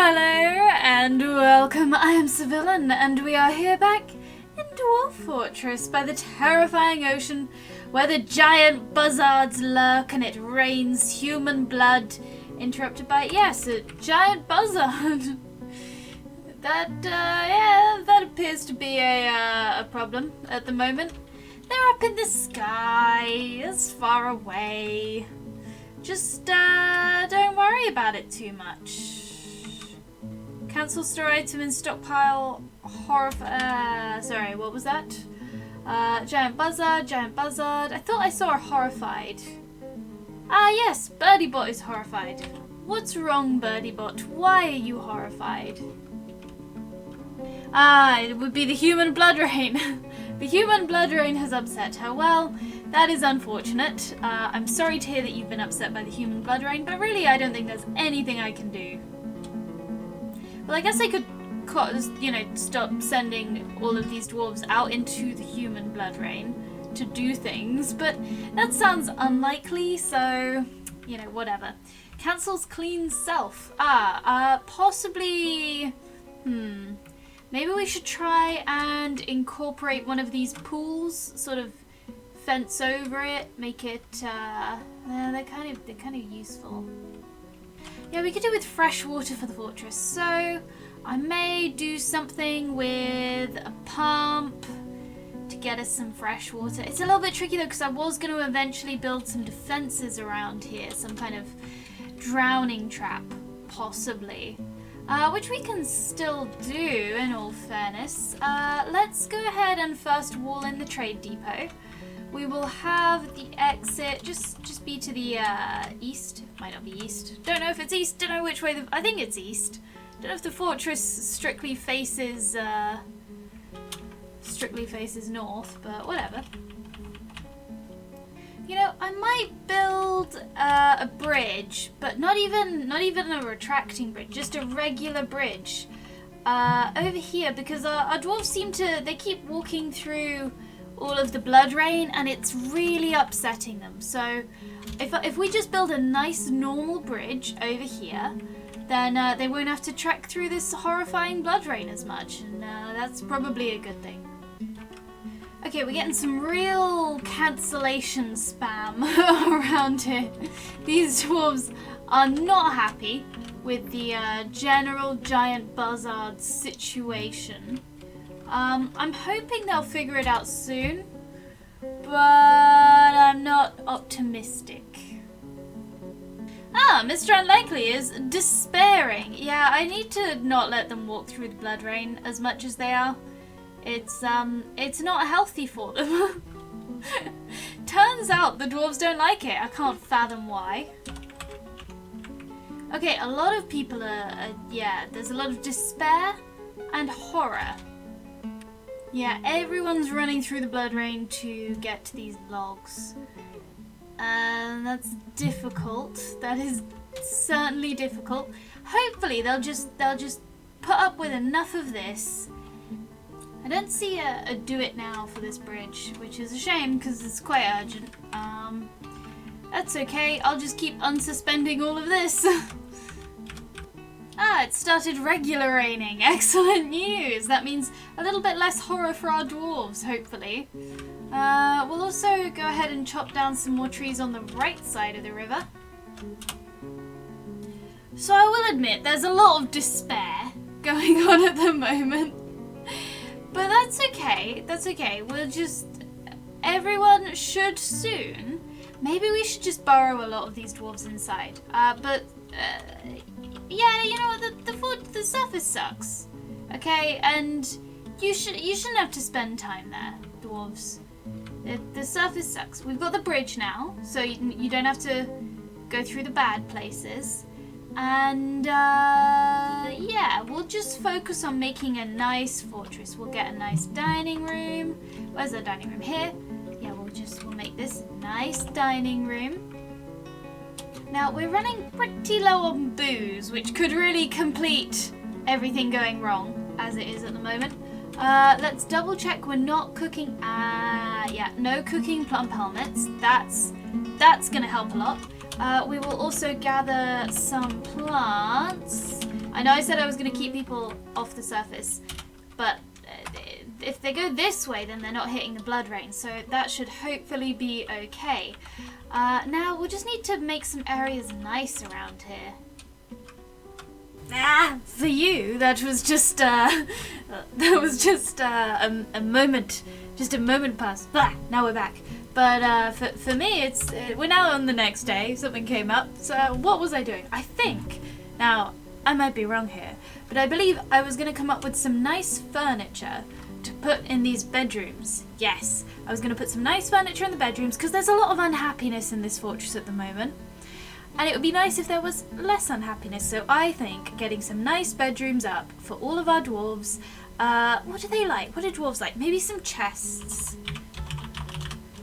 Hello and welcome, I am Civilian and we are here back in Dwarf Fortress by the terrifying ocean where the giant buzzards lurk and it rains human blood, interrupted by, yes, a giant buzzard. That appears to be a problem at the moment. They're up in the sky, as far away. Just don't worry about it too much. Cancel store item in stockpile. Sorry, what was that? Giant buzzard. I thought I saw a horrified. Ah, yes, Birdiebot is horrified. What's wrong, Birdiebot? Why are you horrified? Ah, it would be the human blood rain. The human blood rain has upset her. Well, that is unfortunate. I'm sorry to hear that you've been upset by the human blood rain, but really I don't think there's anything I can do. Well, I guess I could, stop sending all of these dwarves out into the human blood rain to do things, but that sounds unlikely, so, whatever. Cancels clean self. Possibly, maybe we should try and incorporate one of these pools, sort of fence over it, make it, they're kind of useful. Yeah, we could do with fresh water for the fortress, so I may do something with a pump to get us some fresh water. It's a little bit tricky though, because I was going to eventually build some defenses around here, some kind of drowning trap, possibly. Which we can still do, in all fairness. Let's go ahead and first wall in the trade depot. We will have the exit just be to the east. Might not be east. Don't know if it's east. Don't know which way. I think it's east. Don't know if the fortress strictly faces north, but whatever. I might build a bridge, but not even a retracting bridge, just a regular bridge over here, because our dwarves they keep walking through all of the blood rain and it's really upsetting them. So if we just build a nice normal bridge over here, then they won't have to trek through this horrifying blood rain as much, and that's probably a good thing. Okay, we're getting some real cancellation spam around here. These dwarves are not happy with the general giant buzzard situation. I'm hoping they'll figure it out soon, but I'm not optimistic. Mr. Unlikely is despairing. Yeah, I need to not let them walk through the blood rain as much as they are. It's not healthy for them. Turns out the dwarves don't like it. I can't fathom why. Okay, a lot of people there's a lot of despair and horror. Yeah, everyone's running through the blood rain to get to these logs. And that's difficult. That is certainly difficult. Hopefully they'll just put up with enough of this. I don't see a do it now for this bridge, which is a shame because it's quite urgent. That's okay. I'll just keep unsuspending all of this. It started regular raining. Excellent news. That means a little bit less horror for our dwarves, hopefully. We'll also go ahead and chop down some more trees on the right side of the river. So I will admit, there's a lot of despair going on at the moment. But that's okay. That's okay. Everyone should soon. Maybe we should just burrow a lot of these dwarves inside. Yeah, the surface sucks. Okay, and you shouldn't have to spend time there, dwarves. The surface sucks. We've got the bridge now, so you don't have to go through the bad places. And yeah, we'll just focus on making a nice fortress. We'll get a nice dining room. Where's the dining room? Here. Yeah, we'll make this a nice dining room. Now, we're running pretty low on booze, which could really complete everything going wrong, as it is at the moment. Let's double check we're not cooking. Yeah, no cooking plump helmets. That's gonna help a lot. We will also gather some plants. I know I said I was going to keep people off the surface, but if they go this way, then they're not hitting the blood rain, so that should hopefully be okay. Now, we'll just need to make some areas nice around here. For you, that was just a moment past. Now we're back. But for me, we're now on the next day. Something came up. So what was I doing? I think, now I might be wrong here, but I believe I was going to come up with some nice furniture to put in these bedrooms. Yes, I was going to put some nice furniture in the bedrooms because there's a lot of unhappiness in this fortress at the moment. And it would be nice if there was less unhappiness, so I think getting some nice bedrooms up for all of our dwarves. What do they like? What do dwarves like? Maybe some chests.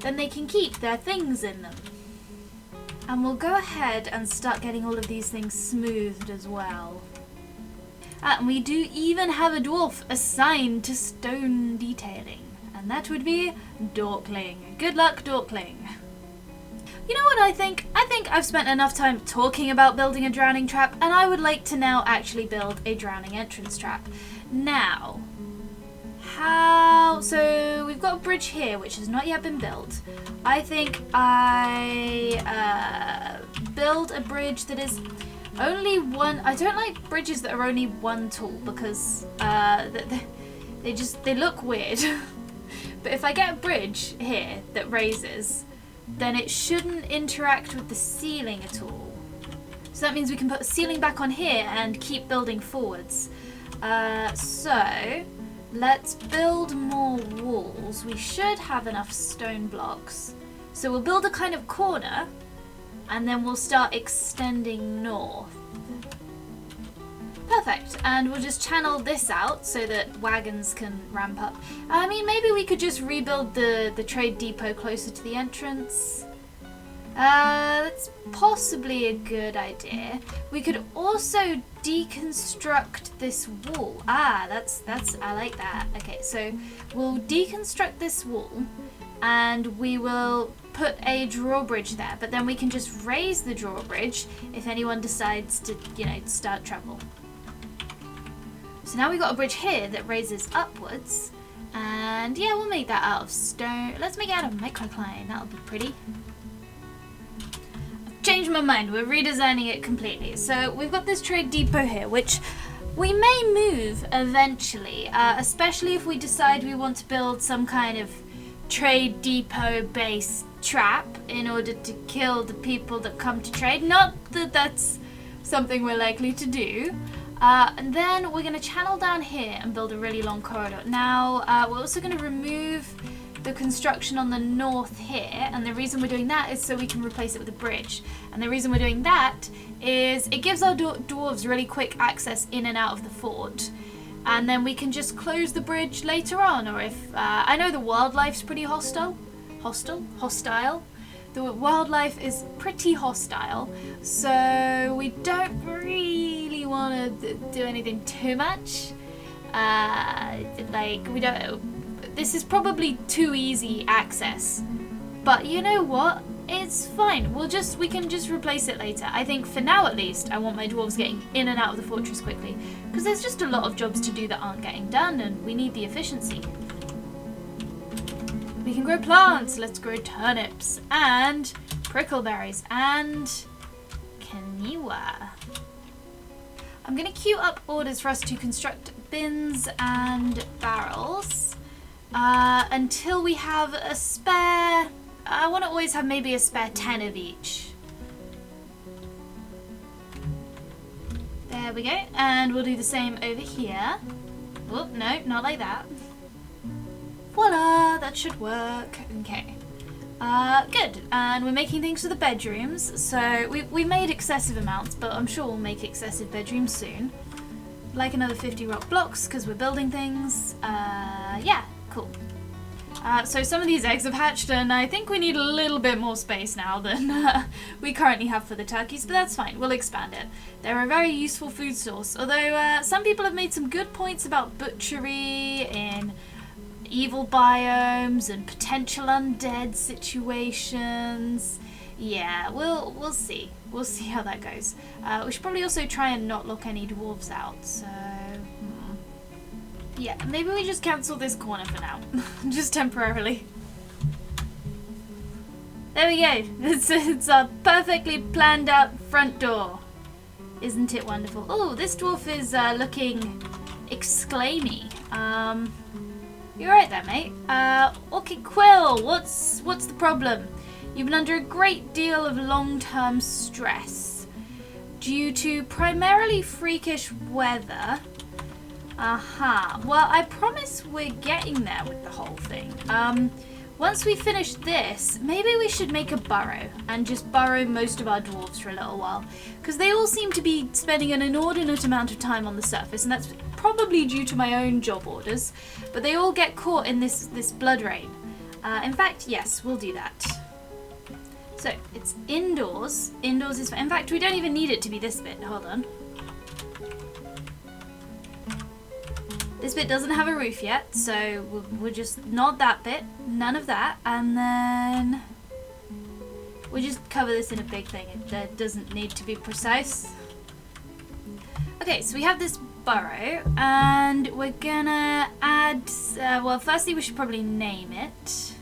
Then they can keep their things in them. And we'll go ahead and start getting all of these things smoothed as well. And we do even have a dwarf assigned to stone detailing. And that would be Dorkling. Good luck, Dorkling. You know what I think? I think I've spent enough time talking about building a drowning trap, and I would like to now actually build a drowning entrance trap. Now, so we've got a bridge here which has not yet been built. I think I build a bridge that is only one. I don't like bridges that are only one tall because they look weird. But if I get a bridge here that raises, then it shouldn't interact with the ceiling at all. So that means we can put a ceiling back on here and keep building forwards. So let's build more walls. We should have enough stone blocks. So we'll build a kind of corner and then we'll start extending north. Perfect, and we'll just channel this out so that wagons can ramp up. I mean, maybe we could just rebuild the trade depot closer to the entrance. That's possibly a good idea. We could also deconstruct this wall. That's I like that. Okay, so we'll deconstruct this wall and we will put a drawbridge there, but then we can just raise the drawbridge if anyone decides to, start trouble. So now we've got a bridge here that raises upwards, and yeah, we'll make that out of stone. Let's make it out of microcline, that'll be pretty. I've changed my mind, we're redesigning it completely. So we've got this trade depot here, which we may move eventually, especially if we decide we want to build some kind of trade depot based trap in order to kill the people that come to trade. Not that that's something we're likely to do. And then we're going to channel down here and build a really long corridor. Now, we're also going to remove the construction on the north here, and the reason we're doing that is so we can replace it with a bridge. And the reason we're doing that is it gives our dwarves really quick access in and out of the fort. And then we can just close the bridge later on, or if, I know the wildlife's pretty hostile. The wildlife is pretty hostile, so we don't really want to do anything too much. This is probably too easy access, but you know what? It's fine. We can just replace it later. I think for now at least, I want my dwarves getting in and out of the fortress quickly, because there's just a lot of jobs to do that aren't getting done, and we need the efficiency. We can grow plants. Let's grow turnips and prickleberries and quinoa. I'm going to queue up orders for us to construct bins and barrels until we have a spare. I want to always have maybe a spare 10 of each. There we go. And we'll do the same over here. Oh, no, not like that. Voila, that should work. Okay. Good. And we're making things for the bedrooms. So we made excessive amounts, but I'm sure we'll make excessive bedrooms soon. Like another 50 rock blocks, because we're building things. Yeah, cool. So some of these eggs have hatched, and I think we need a little bit more space now than we currently have for the turkeys, but that's fine. We'll expand it. They're a very useful food source, although some people have made some good points about butchery in evil biomes and potential undead situations. Yeah, we'll see. we'll see how that goes. We should probably also try and not lock any dwarves out, so... Yeah, maybe we just cancel this corner for now. Just temporarily. There we go. It's a perfectly planned out front door. Isn't it wonderful? Oh, this dwarf is looking exclaimy. You're right there, mate. Orchid Quill, what's the problem? You've been under a great deal of long-term stress due to primarily freakish weather. Well, I promise we're getting there with the whole thing. Once we finish this, maybe we should make a burrow and just burrow most of our dwarves for a little while. Because they all seem to be spending an inordinate amount of time on the surface, and that's probably due to my own job orders. But they all get caught in this blood rain. In fact, yes, we'll do that. So, it's indoors. Indoors is... In fact, we don't even need it to be this bit. Hold on. This bit doesn't have a roof yet, so we'll just not that bit, none of that, and then we'll just cover this in a big thing. It doesn't need to be precise. Okay, so we have this burrow, and we're gonna add, well, firstly we should probably name it.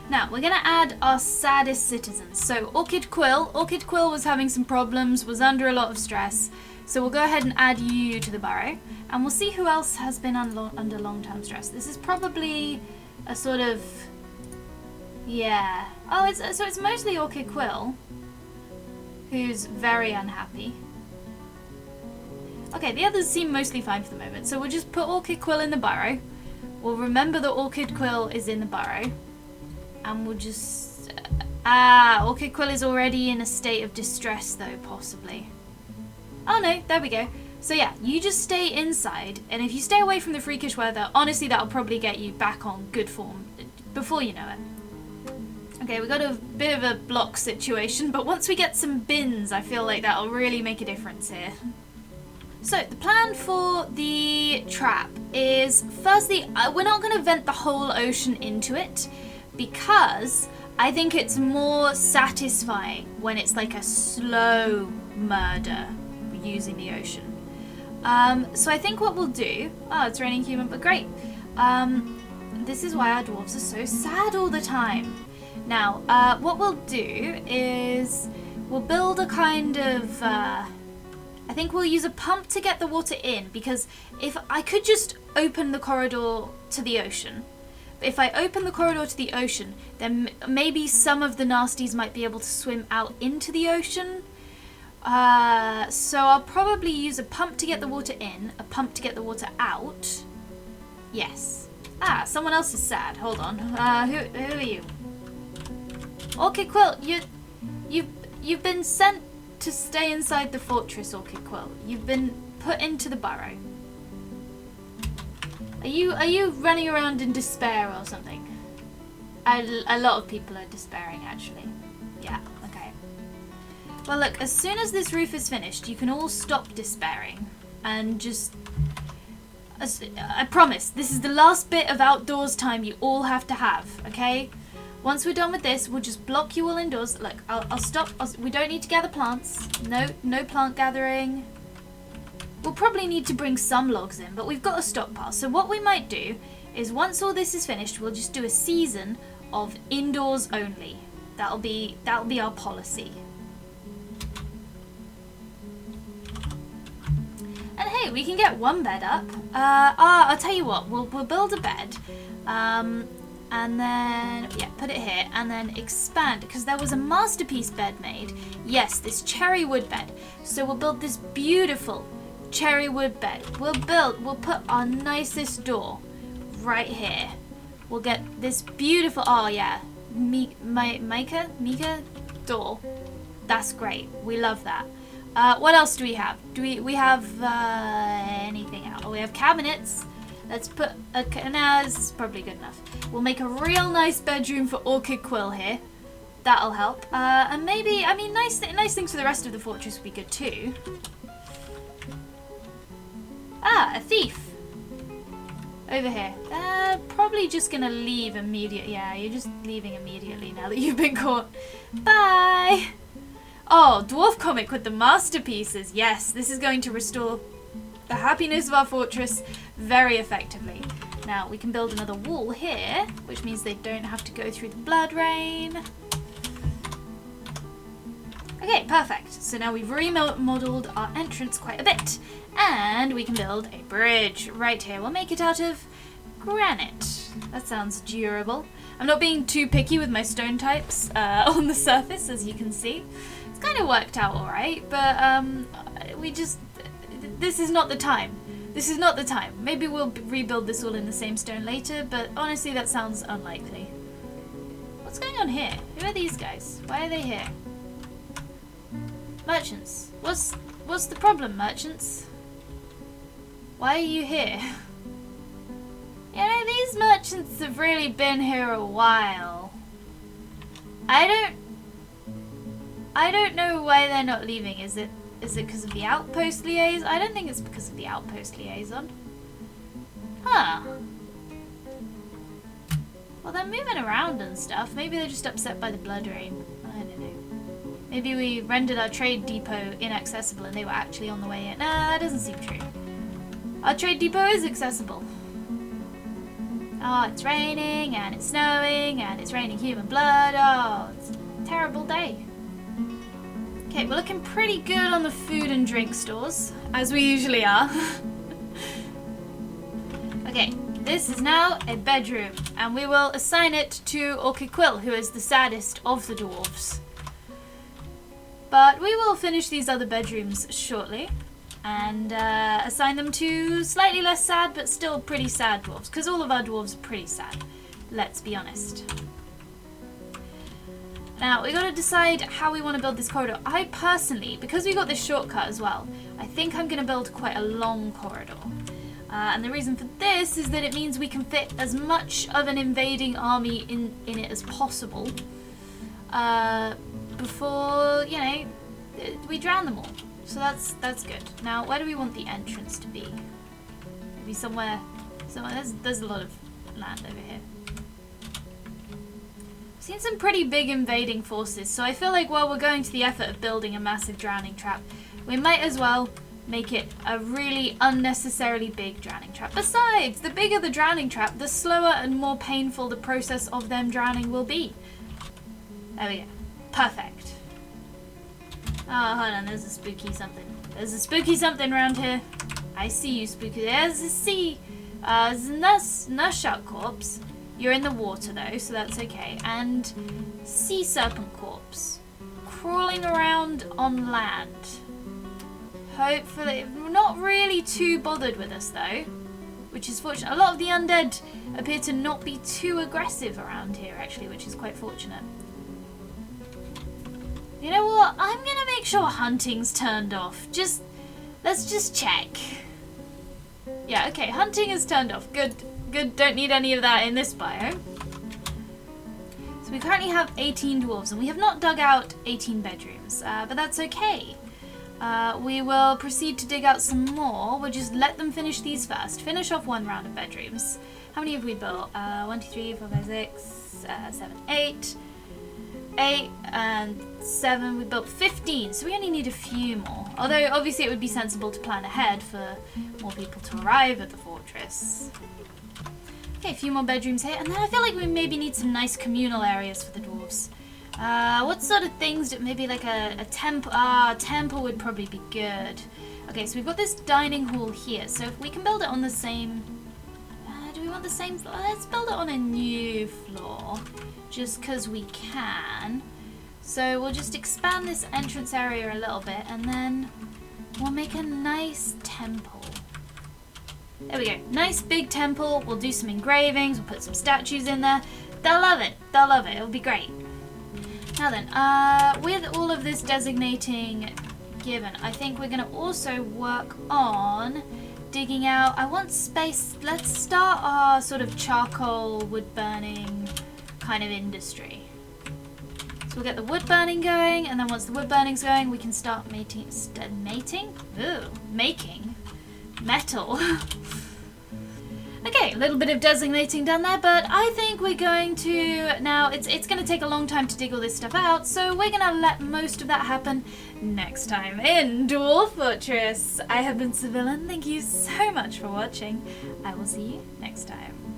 Now, we're gonna add our saddest citizens. So Orchid Quill was having some problems, was under a lot of stress. So we'll go ahead and add you to the burrow, and we'll see who else has been under long-term stress. This is probably a sort of, yeah. Oh, so it's mostly Orchid Quill, who's very unhappy. Okay, the others seem mostly fine for the moment, so we'll just put Orchid Quill in the burrow. We'll remember that Orchid Quill is in the burrow, and we'll just... Orchid Quill is already in a state of distress, though, possibly. Oh no, there we go. So yeah, you just stay inside, and if you stay away from the freakish weather, honestly that'll probably get you back on good form before you know it. Okay, we got a bit of a block situation, but once we get some bins, I feel like that'll really make a difference here. So the plan for the trap is, firstly, we're not going to vent the whole ocean into it, because I think it's more satisfying when it's like a slow murder using the ocean. So I think what we'll do... Oh, it's raining human, but great. This is why our dwarves are so sad all the time. Now, what we'll do is we'll build a kind of... I think we'll use a pump to get the water in, because if I could just open the corridor to the ocean. If I open the corridor to the ocean, then maybe some of the nasties might be able to swim out into the ocean. So I'll probably use a pump to get the water in, a pump to get the water out. Yes. Someone else is sad. Hold on. Who are you? Orchid Quill, you've been sent to stay inside the fortress, Orchid Quill. You've been put into the burrow. Are you running around in despair or something? A lot of people are despairing, actually. Yeah. Well, look, as soon as this roof is finished, you can all stop despairing and just... I promise, this is the last bit of outdoors time you all have to have, okay? Once we're done with this, we'll just block you all indoors. Look, I'll stop. We don't need to gather plants. No plant gathering. We'll probably need to bring some logs in, but we've got a stockpile. So what we might do is once all this is finished, we'll just do a season of indoors only. That'll be our policy. And hey, we can get one bed up. I'll tell you what, we'll build a bed. And then, yeah, put it here. And then expand, because there was a masterpiece bed made. Yes, this cherry wood bed. So we'll build this beautiful cherry wood bed. We'll put our nicest door right here. We'll get this beautiful, oh yeah, Mika door. That's great. We love that. What else do we have? We have anything else? Oh, we have cabinets. Let's put a... Nah, this is probably good enough. We'll make a real nice bedroom for Orchid Quill here. That'll help. And maybe, I mean, nice things for the rest of the fortress would be good too. A thief. Over here. Probably just gonna leave immediately. Yeah, you're just leaving immediately now that you've been caught. Bye! Oh, dwarf comic with the masterpieces. Yes, this is going to restore the happiness of our fortress very effectively. Now, we can build another wall here, which means they don't have to go through the blood rain. Okay, perfect. So now we've remodeled our entrance quite a bit. And we can build a bridge right here. We'll make it out of granite. That sounds durable. I'm not being too picky with my stone types on the surface, as you can see. It's kind of worked out alright, but this is not the time. This is not the time. Maybe we'll rebuild this all in the same stone later, but honestly that sounds unlikely. What's going on here? Who are these guys? Why are they here? Merchants. What's the problem, merchants? Why are you here? You know, these merchants have really been here a while. I don't know why they're not leaving. Is it because of the outpost liaison? I don't think it's because of the outpost liaison. Huh. Well, they're moving around and stuff. Maybe they're just upset by the blood rain. I don't know. Maybe we rendered our trade depot inaccessible and they were actually on the way in. Nah, that doesn't seem true. Our trade depot is accessible. Oh, it's raining and it's snowing and it's raining human blood. Oh, it's a terrible day. Okay, we're looking pretty good on the food and drink stores, as we usually are. Okay, this is now a bedroom, and we will assign it to Orchid Quill, who is the saddest of the dwarves. But we will finish these other bedrooms shortly, and assign them to slightly less sad, but still pretty sad dwarves, because all of our dwarves are pretty sad, let's be honest. Now, we got to decide how we want to build this corridor. I personally, because we got this shortcut as well, I think I'm going to build quite a long corridor. And the reason for this is that it means we can fit as much of an invading army in it as possible before, you know, we drown them all. So that's good. Now, where do we want the entrance to be? Maybe somewhere there's a lot of land over here. Seen some pretty big invading forces, so I feel like while we're going to the effort of building a massive drowning trap, we might as well make it a really unnecessarily big drowning trap. Besides, the bigger the drowning trap, the slower and more painful the process of them drowning will be. There we go. Perfect. Oh, hold on, there's a spooky something. There's a spooky something around here. I see you, spooky. There's a sea. There's a nurse shark corpse. You're in the water though, so that's okay. And sea serpent corpse. Crawling around on land. Hopefully, not really too bothered with us though, which is fortunate. A lot of the undead appear to not be too aggressive around here actually, which is quite fortunate. You know what? I'm gonna make sure hunting's turned off. Let's just check. Yeah, okay, hunting is turned off. Good. Good, don't need any of that in this biome. So we currently have 18 dwarves, and we have not dug out 18 bedrooms, but that's okay. We will proceed to dig out some more. We'll just let them finish these first. Finish off one round of bedrooms. How many have we built? 1, 2, 3, 4, 5, 6, 7, 8. 8 and 7. We built 15, so we only need a few more. Although, obviously, it would be sensible to plan ahead for more people to arrive at the fortress. Okay, a few more bedrooms here, and then I feel like we maybe need some nice communal areas for the dwarves. What sort of things? Maybe like a temple. A temple would probably be good. Okay, so we've got this dining hall here, so if we can build it on the same... do we want the same floor? Let's build it on a new floor, just because we can. So we'll just expand this entrance area a little bit, and then we'll make a nice temple. There we go. Nice big temple. We'll do some engravings. We'll put some statues in there. They'll love it. They'll love it. It'll be great. Now then, with all of this designating given, I think we're going to also work on digging out. I want space. Let's start our sort of charcoal wood burning kind of industry. So we'll get the wood burning going, and then once the wood burning's going, we can start making metal. Okay, Okay, a little bit of designating done there, but I think we're going to now. It's going to take a long time to dig all this stuff out, so we're going to let most of that happen next time in Dwarf Fortress. I have been Sibylla. Thank you so much for watching. I will see you next time.